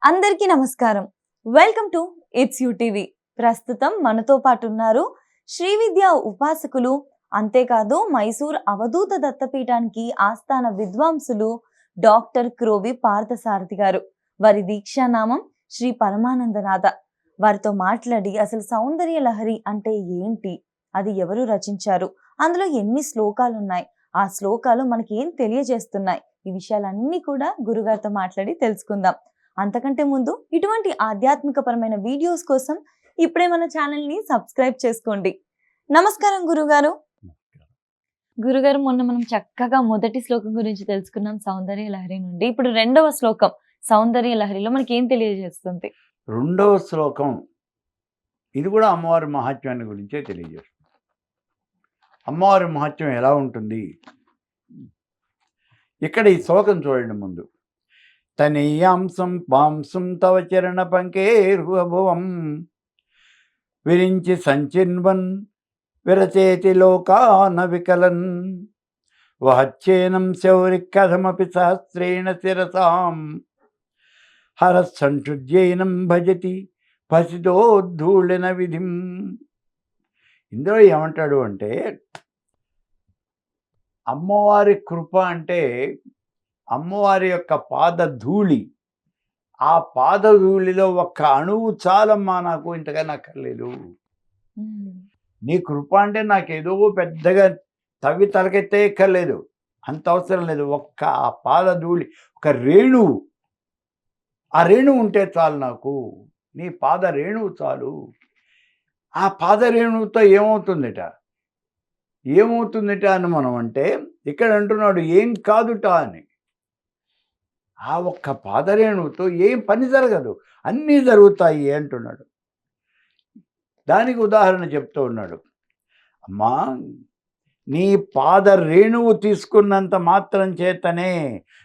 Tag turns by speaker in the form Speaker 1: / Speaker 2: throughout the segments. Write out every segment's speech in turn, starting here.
Speaker 1: అందరికీ నమస్కారం. Welcome to it's you TV. ప్రస్తుతం మనతో పాటు ఉన్నారు శ్రీ విద్యా ఉపాసకులు, అంతేకాదు మైసూర్ అవధూత దత్తపీఠానికి ఆస్థాన విద్వాంసులు డాక్టర్ క్రోవి పార్థసారథి గారు. వారి దీక్షానామం శ్రీ పరమానందనాథ. వారితో మాట్లాడి అసలు సౌందర్య లహరి అంటే ఏంటి, అది ఎవరు రచించారు, అందులో ఎన్ని శ్లోకాలు ఉన్నాయి, ఆ శ్లోకాలు మనకి ఏం తెలియజేస్తున్నాయి, ఈ విషయాలన్నీ కూడా గురుగారితో మాట్లాడి తెలుసుకుందాం. అంతకంటే ముందు ఇటువంటి ఆధ్యాత్మికపరమైన వీడియోస్ కోసం ఇప్పుడే మన ఛానల్ ని సబ్స్క్రైబ్ చేసుకోండి. నమస్కారం గురుగారు. గురుగారు, మొన్న మనం చక్కగా మొదటి శ్లోకం గురించి తెలుసుకున్నాం సౌందర్య లహరి నుండి. ఇప్పుడు రెండవ శ్లోకం సౌందర్య లహరిలో మనకి ఏం తెలియజేస్తుంది?
Speaker 2: రెండవ శ్లోకం ఇది కూడా అమ్మవారి మహాత్మ్యాన్ని గురించే తెలియజేస్తుంది. అమ్మవారి మహాత్మ్యం ఎలా ఉంటుంది ఇక్కడ ఈ శ్లోకం చూడండి. ముందు తనీయాంసం పాంసం తవ చరణ పంకేర్భువం విరించి సంచిన్వన్ విరచేతి లోకాన వికలన్ వహచ్చేనం శౌరి కథమపి సహస్రేణ శిరసాం హరసంటుజ్యైనం భజతి పసిదోద్ధూళిన విధిం. ఇందులో ఏమంటాడు అంటే, అమ్మవారి కృప అంటే అమ్మవారి యొక్క పాదధూళి. ఆ పాదధూళిలో ఒక్క అణువు చాలమ్మా, నాకు ఇంతకన్నా అక్కర్లేదు. నీ కృప అంటే నాకేదో పెద్దగా తవ్వి తలకెత్తే ఎక్కర్లేదు, అంత అవసరం లేదు. ఒక్క ఆ పాదధూళి, ఒక రేణువు, ఆ రేణువు ఉంటే చాలు నాకు. నీ పాద రేణువు చాలు. ఆ పాద రేణువుతో ఏమవుతుందిట అని మనం అంటే, ఇక్కడ అంటున్నాడు ఏం కాదుట అని. ఆ ఒక్క పాదరేణువుతో ఏం పని జరగదు, అన్నీ జరుగుతాయి అంటున్నాడు. దానికి ఉదాహరణ చెప్తూ ఉన్నాడు. అమ్మా, నీ పాద రేణువు తీసుకున్నంత మాత్రం చేతనే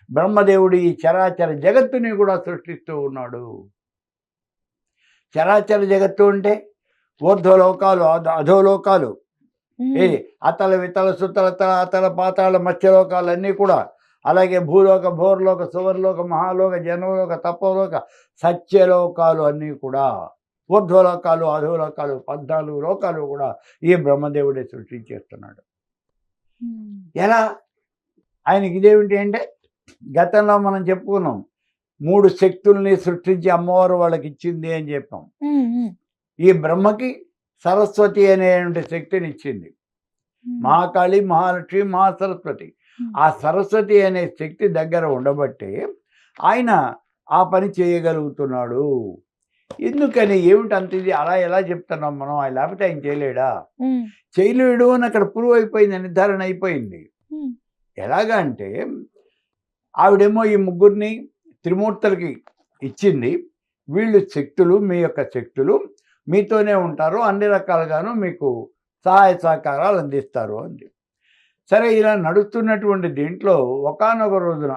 Speaker 2: బ్రహ్మదేవుడు ఈ చరాచర జగత్తుని కూడా సృష్టిస్తూ ఉన్నాడు. చరాచర జగత్తు అంటే ఊర్ధ్వలోకాలు, అధోలోకాలు, అతల వితల సుతల అతల పాతాళ మత్స్యలోకాలు అన్నీ కూడా, అలాగే భూలోక, భోర్లోక, సువర్లోక, మహాలోక, జనలోక, తపోలోక, సత్యలోకాలు అన్నీ కూడా, ఊర్ధ్వలోకాలు, అధోలోకాలు, 14 లోకాలు కూడా ఈ బ్రహ్మదేవుడే సృష్టించేస్తున్నాడు. ఎలా? ఆయనకి ఇదేమిటి అంటే, గతంలో మనం చెప్పుకున్నాం 3 శక్తుల్ని సృష్టించి అమ్మవారు వాళ్ళకి ఇచ్చింది అని చెప్పాం. ఈ బ్రహ్మకి సరస్వతి అనేటువంటి శక్తిని ఇచ్చింది. మహాకాళి, మహాలక్ష్మి, మహాసరస్వతి. ఆ సరస్వతి అనే శక్తి దగ్గర ఉండబట్టే ఆయన ఆ పని చేయగలుగుతున్నాడు. ఎందుకని, ఏమిటి అంత ఇది, అలా ఎలా చెప్తున్నాం మనం? ఆయన లేకపోతే ఆయన చేయలేడు అని అక్కడ ప్రూవ్ అయిపోయింది, నిర్ధారణ అయిపోయింది. ఎలాగా అంటే, ఆవిడేమో ఈ ముగ్గురిని త్రిమూర్తులకి ఇచ్చింది. వీళ్ళు శక్తులు, మీ యొక్క శక్తులు మీతోనే ఉంటారు, అన్ని రకాలుగాను మీకు సహాయ సహకారాలు అందిస్తారు అంది. సరే, ఇలా నడుస్తున్నటువంటి దీంట్లో ఒకానొక రోజున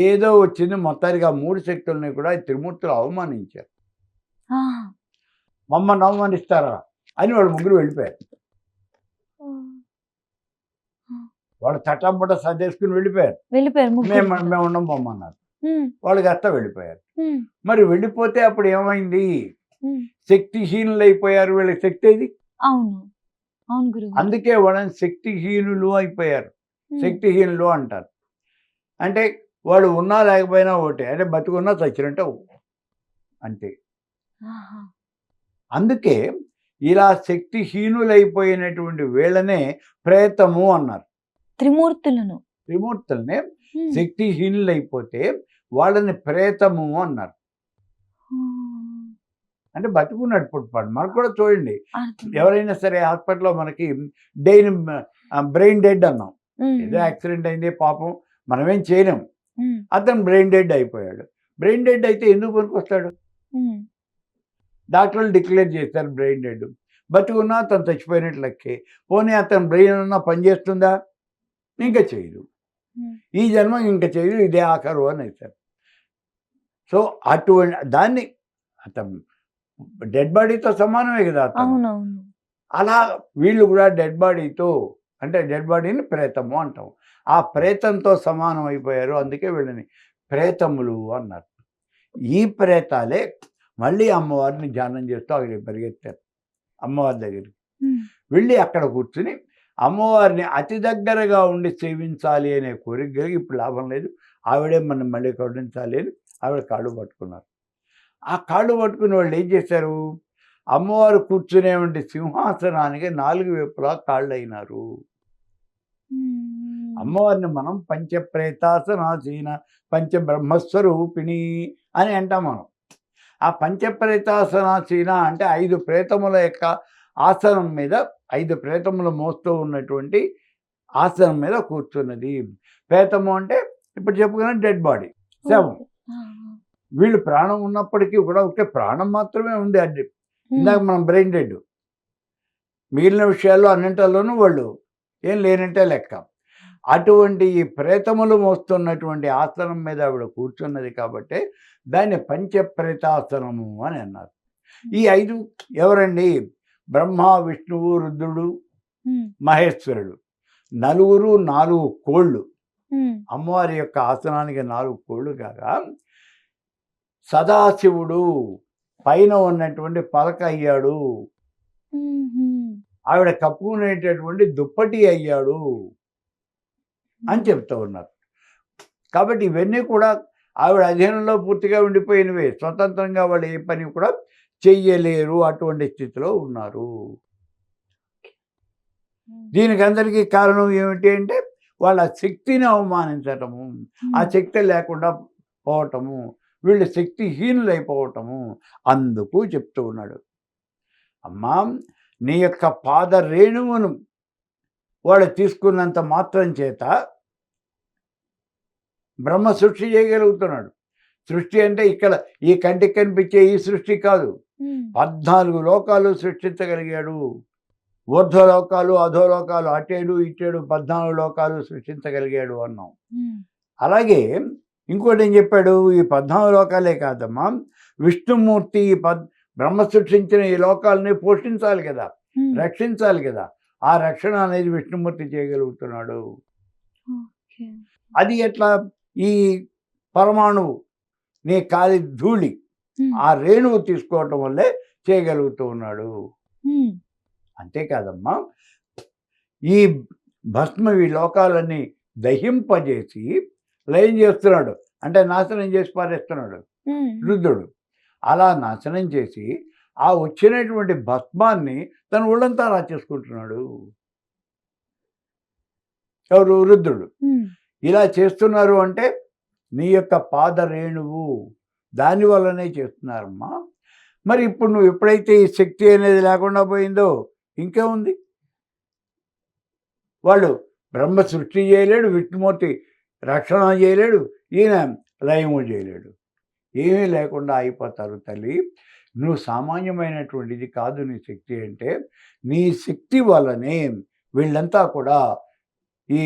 Speaker 2: ఏదో వచ్చింది. మొత్తానికి ఆ 3 శక్తుల్ని కూడా ఈ త్రిమూర్తులు అవమానించారు. మమ్మల్ని అవమానిస్తారా అని వాళ్ళు ముగ్గురు వెళ్ళిపోయారు. వాళ్ళు చట్టంపట సర్దేసుకుని వెళ్ళిపోయారు. మేము ఉండం పొమ్మన్నారు. వాళ్ళు కాస్త వెళ్ళిపోయారు. మరి వెళ్ళిపోతే అప్పుడు ఏమైంది? శక్తిహీనులు అయిపోయారు. వీళ్ళకి శక్తి ఏది? అందుకే వాళ్ళని శక్తిహీనులు అయిపోయారు. శక్తిహీనులు అంటారు. అంటే వాడు ఉన్నా లేకపోయినా ఒకటే, అంటే బతుకున్నా చచ్చినట్టే అంతే. అందుకే ఇలా శక్తిహీనులైపోయినటువంటి వీళ్ళనే ప్రేతము అన్నారు. త్రిమూర్తులనే శక్తిహీనులైపోతే వాళ్ళని ప్రేతము అన్నారు. అంటే బతుకున్నాడు పుట్టుపాడు. మనకు కూడా చూడండి, ఎవరైనా సరే హాస్పిటల్లో మనకి బ్రెయిన్ డెడ్ అన్నాం, ఏదో యాక్సిడెంట్ అయింది పాపం, మనమేం చేయలేం. అతను బ్రెయిన్ డెడ్ అయిపోయాడు. బ్రెయిన్ డెడ్ అయితే ఎందుకు పనికొస్తాడు? డాక్టర్లు డిక్లేర్ చేశారు బ్రెయిన్ డెడ్. బతుకున్నా అతను చచ్చిపోయినట్లు లెక్కే. పోనీ అతను బ్రెయిన్ అన్నా పనిచేస్తుందా? ఇంకా చేయదు. ఈ జన్మ ఇంకా చేయదు, ఇదే ఆఖరు అని వేశారు. సో అటువంటి దాన్ని అతను డెడ్ బాడీతో సమానమే కదా అతను. అలా వీళ్ళు కూడా డెడ్ బాడీతో, అంటే డెడ్ బాడీని ప్రేతము అంటాం. ఆ ప్రేతంతో సమానం అయిపోయారు. అందుకే వీళ్ళని ప్రేతములు అన్నారు. ఈ ప్రేతాలే మళ్ళీ అమ్మవారిని ధ్యానం చేస్తూ అక్కడికి పరిగెత్తారు అమ్మవారి దగ్గరికి. వెళ్ళి అక్కడ కూర్చుని అమ్మవారిని అతి దగ్గరగా ఉండి సేవించాలి అనే కోరిక కలిగి ఇప్పుడు లాభం లేదు, ఆవిడే మనం మళ్ళీ కరుణించాలి అని ఆవిడ కాళ్ళు పట్టుకున్నారు. ఆ కాళ్ళు పట్టుకుని వాళ్ళు ఏం చేశారు, అమ్మవారు కూర్చునేవంటి సింహాసనానికి 4 వైపులా కాళ్ళు అయినారు. అమ్మవారిని మనం పంచప్రేతాసనాసీన పంచబ్రహ్మస్వరూపిణి అని అంటాం మనం. ఆ పంచప్రేతాసనాసీన అంటే 5 ప్రేతముల యొక్క ఆసనం మీద 5 ప్రేతములు మోస్తూ ఉన్నటువంటి ఆసనం మీద కూర్చున్నది. ప్రేతము అంటే ఇప్పుడు చెప్పుకున్న డెడ్ బాడీ, శవం. వీళ్ళు ప్రాణం ఉన్నప్పటికీ కూడా ఒకే ప్రాణం మాత్రమే ఉంది. అది ఇందాక మనం బ్రెయిన్ డెడ్, మిగిలిన విషయాల్లో అన్నింటిలోనూ వాళ్ళు ఏం లేనంటే లెక్క. అటువంటి ఈ ప్రేతములు మోస్తున్నటువంటి ఆసనం మీద ఆవిడ కూర్చున్నది కాబట్టి దాన్ని పంచప్రేతాసనము అని అన్నారు. ఈ 5 ఎవరండి, బ్రహ్మ, విష్ణువు, రుద్రుడు, మహేశ్వరుడు. 4 కోళ్ళు. అమ్మవారి యొక్క ఆసనానికి 4 కోళ్ళు కాగా సదాశివుడు పైన ఉన్నటువంటి పలక అయ్యాడు, ఆవిడ కప్పుకునేటటువంటి దుప్పటి అయ్యాడు అని చెప్తూ ఉన్నారు. కాబట్టి ఇవన్నీ కూడా ఆవిడ అధీనంలో పూర్తిగా ఉండిపోయినవే, స్వతంత్రంగా వాళ్ళు ఏ పని కూడా చెయ్యలేరు, అటువంటి స్థితిలో ఉన్నారు. దీనికి అందరికీ కారణం ఏమిటి అంటే వాళ్ళ శక్తిని అవమానించటము, ఆ శక్తి లేకుండా పోవటము, వీళ్ళు శక్తిహీనులైపోవటము. అందుకు చెప్తూ ఉన్నాడు, అమ్మా నీ యొక్క పాద రేణువును వాడు తీసుకున్నంత మాత్రం చేత బ్రహ్మ సృష్టి చేయగలుగుతున్నాడు. సృష్టి అంటే ఇక్కడ ఈ కంటికి కనిపించే ఈ సృష్టి కాదు, 14 లోకాలు సృష్టించగలిగాడు. ఊర్ధ్వలోకాలు, అధోలోకాలు, అటేడు ఇటేడు 14 లోకాలు సృష్టించగలిగాడు అన్నాం. అలాగే ఇంకోటి ఏం చెప్పాడు, ఈ 14 లోకాలే కాదమ్మా, విష్ణుమూర్తి బ్రహ్మ సృష్టించిన ఈ లోకాలని పోషించాలి కదా, రక్షించాలి కదా. ఆ రక్షణ అనేది విష్ణుమూర్తి చేయగలుగుతున్నాడు. అది ఎట్లా, ఈ పరమాణువు నీ కాలి ధూళి ఆ రేణువు తీసుకోవటం వల్లే చేయగలుగుతూ ఉన్నాడు. అంతేకాదమ్మా, ఈ భస్మ ఈ లోకాలన్నీ దహింపజేసి లయం చేస్తున్నాడు, అంటే నాశనం చేసి పారేస్తున్నాడు రుద్రుడు. అలా నాశనం చేసి ఆ వచ్చినటువంటి భస్మాన్ని తన ఒళ్ళంతా రాచేసుకుంటున్నాడు ఎవరు, రుద్రుడు. ఇలా చేస్తున్నారు అంటే నీ యొక్క పాద రేణువు దానివల్లనే చేస్తున్నారమ్మా. మరి ఇప్పుడు నువ్వు ఎప్పుడైతే ఈ శక్తి అనేది లేకుండా పోయిందో ఇంకేముంది, వాళ్ళు బ్రహ్మ సృష్టి చేయలేడు, విష్ణుమూర్తి రక్షణ చేయలేడు, ఈయన లయము చేయలేడు, ఏమీ లేకుండా అయిపోతారు. తల్లి నువ్వు సామాన్యమైనటువంటిది కాదు నీ శక్తి అంటే, నీ శక్తి వల్లనే వీళ్ళంతా కూడా ఈ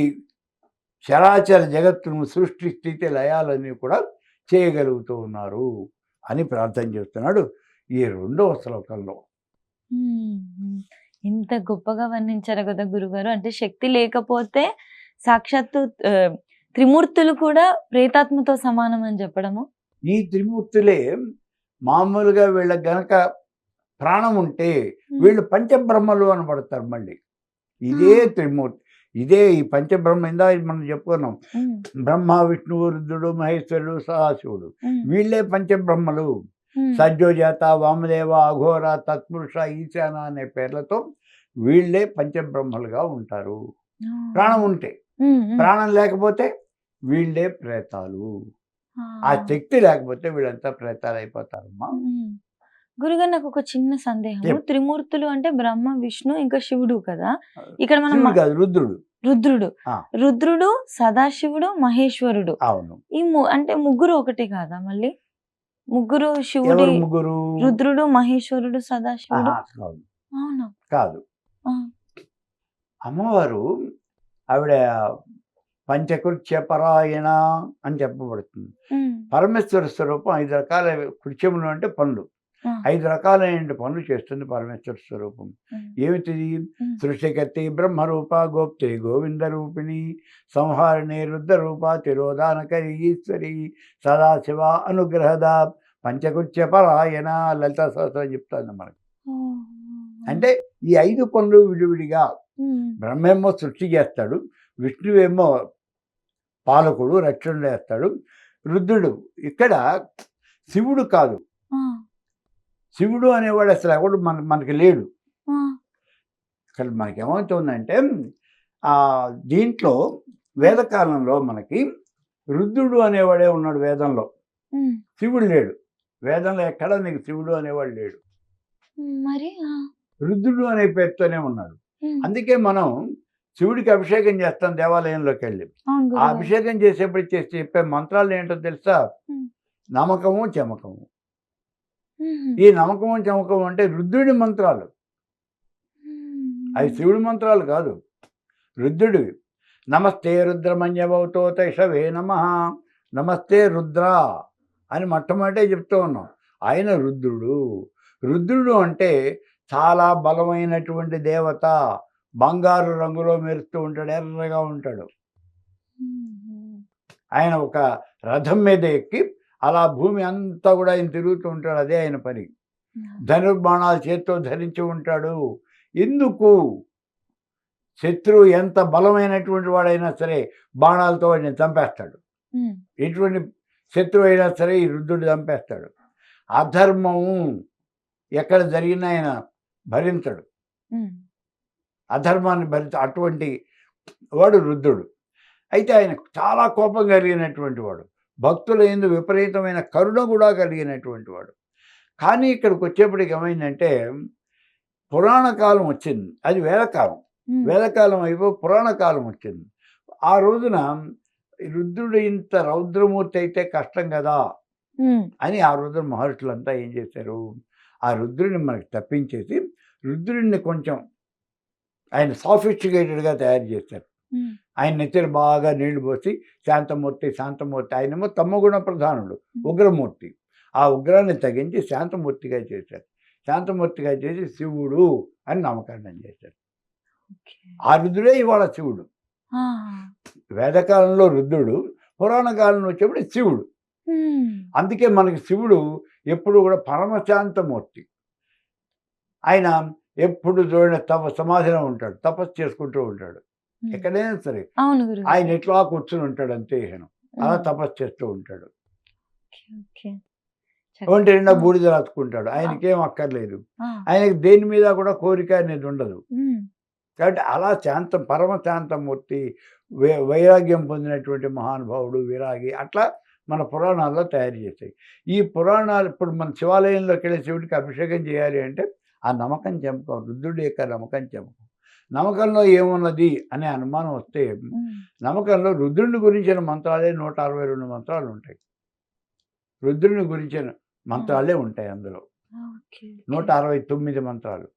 Speaker 2: చరాచర జగత్తును సృష్టి స్థితి లయాలన్నీ కూడా చేయగలుగుతూ ఉన్నారు అని ప్రార్థన చేస్తున్నాడు ఈ 2వ శ్లోకంలో.
Speaker 1: ఇంత గొప్పగా వర్ణించారు కదా గురుగారు. అంటే శక్తి లేకపోతే సాక్షాత్తు త్రిమూర్తులు కూడా ప్రేతాత్మతో సమానం అని చెప్పడము.
Speaker 2: ఈ త్రిమూర్తులే మామూలుగా వీళ్ళకి గనక ప్రాణం ఉంటే వీళ్ళు పంచబ్రహ్మలు అనబడతారు. మళ్ళీ ఇదే త్రిమూర్తి, ఇదే ఈ పంచబ్రహ్మ. ఇందా మనం చెప్పుకున్నాం, బ్రహ్మ, విష్ణువు, రుద్రుడు, మహేశ్వరుడు, సదాశివుడు, వీళ్ళే పంచబ్రహ్మలు. సజ్జోజాత, వామదేవ, అఘోర, తత్పురుష, ఈశాన అనే పేర్లతో వీళ్ళే పంచబ్రహ్మలుగా ఉంటారు ప్రాణం ఉంటే. ప్రాణం లేకపోతే వీళ్ళే ప్రేతాలు. ఆ శక్తి లేకపోతే వీళ్ళంతా ప్రేతాలు అయిపోతారమ్మా.
Speaker 1: గురుగారు నాకు ఒక చిన్న సందేహం. త్రిమూర్తులు అంటే బ్రహ్మ, విష్ణు ఇంకా శివుడు కదా. ఇక్కడ మనం
Speaker 2: రుద్రుడు,
Speaker 1: రుద్రుడు రుద్రుడు సదాశివుడు, మహేశ్వరుడు.
Speaker 2: అవును.
Speaker 1: ఈ అంటే ముగ్గురు ఒకటి కాదా? మళ్ళీ ముగ్గురు శివుడు,
Speaker 2: ముగ్గురు
Speaker 1: రుద్రుడు, మహేశ్వరుడు, సదాశివుడు. అవునా?
Speaker 2: కాదు. అమ్మవారు ఆవిడ పంచకృత్య పరాయణ అని చెప్పబడుతుంది. పరమేశ్వర స్వరూపం 5 రకాల కృత్యములు అంటే పనులు.
Speaker 1: ఆ.
Speaker 2: 5 రకాలైన పనులు చేస్తుంది పరమేశ్వర స్వరూపం. ఏమిటిది? సృష్టికర్తి బ్రహ్మరూప, గోప్తే గోవింద రూపిణి, సంహారిణి రుద్రరూప, తిరోధానకరి ఈశ్వరి, సదాశివ అనుగ్రహద, పంచకృత్య పరాయణ, లలిత సహస్రం చెప్తుంది మనకు. అంటే ఈ 5 పనులు విడివిడిగా. బ్రహ్మేమో సృష్టి చేస్తాడు, విష్ణువేమో పాలకుడు రక్షణ చేస్తాడు, రుద్రుడు. ఇక్కడ శివుడు కాదు, శివుడు అనేవాడు అసలు ఎవడు మనకి లేడు. ఇక్కడ మనకి ఏమవుతుందంటే దీంట్లో వేదకాలంలో మనకి రుద్రుడు అనేవాడే ఉన్నాడు వేదంలో, శివుడు లేడు. వేదంలో ఎక్కడ నీకు శివుడు అనేవాడు లేడు,
Speaker 1: మరి
Speaker 2: రుద్రుడు అనే పేరుతోనే ఉన్నాడు. అందుకే మనం శివుడికి అభిషేకం చేస్తాం దేవాలయంలోకి వెళ్ళి. ఆ అభిషేకం చేసేప్పుడు చెప్పే మంత్రాలు ఏంటో తెలుసా? నమకము చమకము. ఈ నమకము చమకము అంటే రుద్రుడి మంత్రాలు, అవి శివుడి మంత్రాలు కాదు, రుద్రుడివి. నమస్తే రుద్రమన్యభవతో తైషవే నమః, నమస్తే రుద్ర అని మొట్టమొదటే చెప్తూ ఉన్నాం. ఆయన రుద్రుడు. రుద్రుడు అంటే చాలా బలమైనటువంటి దేవత, బంగారు రంగులో మెరుస్తూ ఉంటాడు, ఎర్రగా ఉంటాడు. ఆయన ఒక రథం మీద ఎక్కి అలా భూమి అంతా కూడా ఆయన తిరుగుతూ ఉంటాడు, అదే ఆయన పని. ధనుర్బాణాలు చేత్తో ధరించి ఉంటాడు. ఎందుకు? శత్రువు ఎంత బలమైనటువంటి వాడైనా సరే బాణాలతో వాడిని చంపేస్తాడు. ఎటువంటి శత్రువు అయినా సరే ఈ రుద్రుడు చంపేస్తాడు. అధర్మము ఎక్కడ జరిగినా ఆయన భరించడు, అధర్మాన్ని అటువంటి వాడు రుద్రుడు. అయితే ఆయన చాలా కోపం కలిగినటువంటి వాడు, భక్తుల యందు విపరీతమైన కరుణ కూడా కలిగినటువంటి వాడు. కానీ ఇక్కడికి వచ్చేప్పటికి ఏమైందంటే పురాణ కాలం వచ్చింది, అది వేదకాలం. వేదకాలం అయిపో పురాణ కాలం వచ్చింది. ఆ రోజున రుద్రుడు ఇంత రౌద్రమూర్తి అయితే కష్టం కదా అని ఆ రోజున మహర్షులంతా ఏం చేశారు? ఆ రుద్రుడిని మనకి తప్పించేసి రుద్రుడిని కొంచెం ఆయన సాఫిస్టికేటెడ్గా తయారు చేశారు. ఆయన నెత్తిన బాగా నీళ్లు పోసి శాంతమూర్తి శాంతమూర్తి, ఆయనేమో తమగుణ ప్రధానుడు, ఉగ్రమూర్తి. ఆ ఉగ్రాన్ని తగ్గించి శాంతమూర్తిగా చేశారు. శాంతమూర్తిగా చేసి శివుడు అని నామకరణం చేశారు. ఆ రుద్రుడే ఇవాళ శివుడు. వేదకాలంలో రుద్రుడు, పురాణ కాలంలో వచ్చేప్పుడు శివుడు. అందుకే మనకి శివుడు ఎప్పుడు కూడా పరమశాంతమూర్తి. ఆయన ఎప్పుడు చూడండి సమాధిలో ఉంటాడు, తపస్సు చేసుకుంటూ ఉంటాడు. ఎక్కడైనా సరే ఆయన ఎట్లా కూర్చుని ఉంటాడు అంతే, అలా తపస్సు చేస్తూ ఉంటాడు. ఒంటి నిండా బూడిద రాసుకుంటాడు, ఆయనకేం అక్కర్లేదు. ఆయనకి దేని మీద కూడా కోరిక అనేది ఉండదు. కాబట్టి అలా పరమశాంతమూర్తి, వైరాగ్యం పొందినటువంటి మహానుభావుడు, విరాగి, అట్లా మన పురాణాల్లో తయారు చేశాయి. ఈ పురాణాలు ఇప్పుడు మన శివాలయంలోకి వెళ్ళి శివుడికి అభిషేకం చేయాలి అంటే ఆ నమ్మకం చెంపకం, రుద్రుడి యొక్క నమ్మకం చెంపకం. నమ్మకంలో ఏమున్నది అనే అనుమానం వస్తే నమ్మకంలో రుద్రుని గురించిన మంత్రాలే 162 మంత్రాలు ఉంటాయి. రుద్రుని గురించిన మంత్రాలే ఉంటాయి అందులో, 169 మంత్రాలు.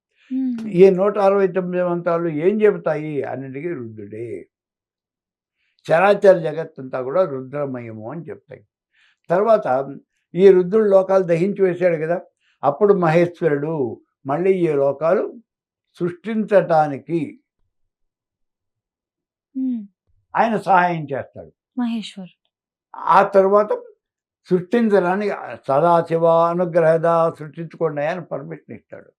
Speaker 2: ఈ 169 మంత్రాలు ఏం చెబుతాయి? అన్నింటికీ రుద్రుడే. చరాచర జగత్తంతా కూడా రుద్రమయము అని చెప్తాయి. తర్వాత ఈ రుద్రుడు లోకాలు దహించి వేశాడు కదా, అప్పుడు మహేశ్వరుడు మళ్ళీ ఈ లోకాలు సృష్టించటానికి ఆయన సహాయం చేస్తాడు, మహేశ్వరుడు. ఆ తర్వాత సృష్టించడానికి సదాశివ అనుగ్రహద, సృష్టించుకోండి అని పర్మిషన్ ఇస్తాడు.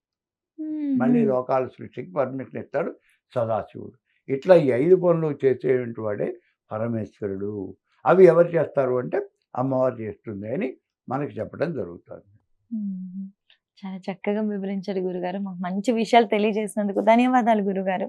Speaker 2: మళ్ళీ లోకాల సృష్టికి పర్మిషన్ ఇస్తాడు సదాశివుడు. ఇట్లా ఈ 5 పనులు చేసేటువంటి వాడే పరమేశ్వరుడు. అవి ఎవరు చేస్తారు అంటే అమ్మవారు చేస్తుంది అని మనకి చెప్పడం జరుగుతుంది.
Speaker 1: చాలా చక్కగా వివరించారు గురుగారు. మాకు మంచి విషయాలు తెలియజేసినందుకు ధన్యవాదాలు గురుగారు.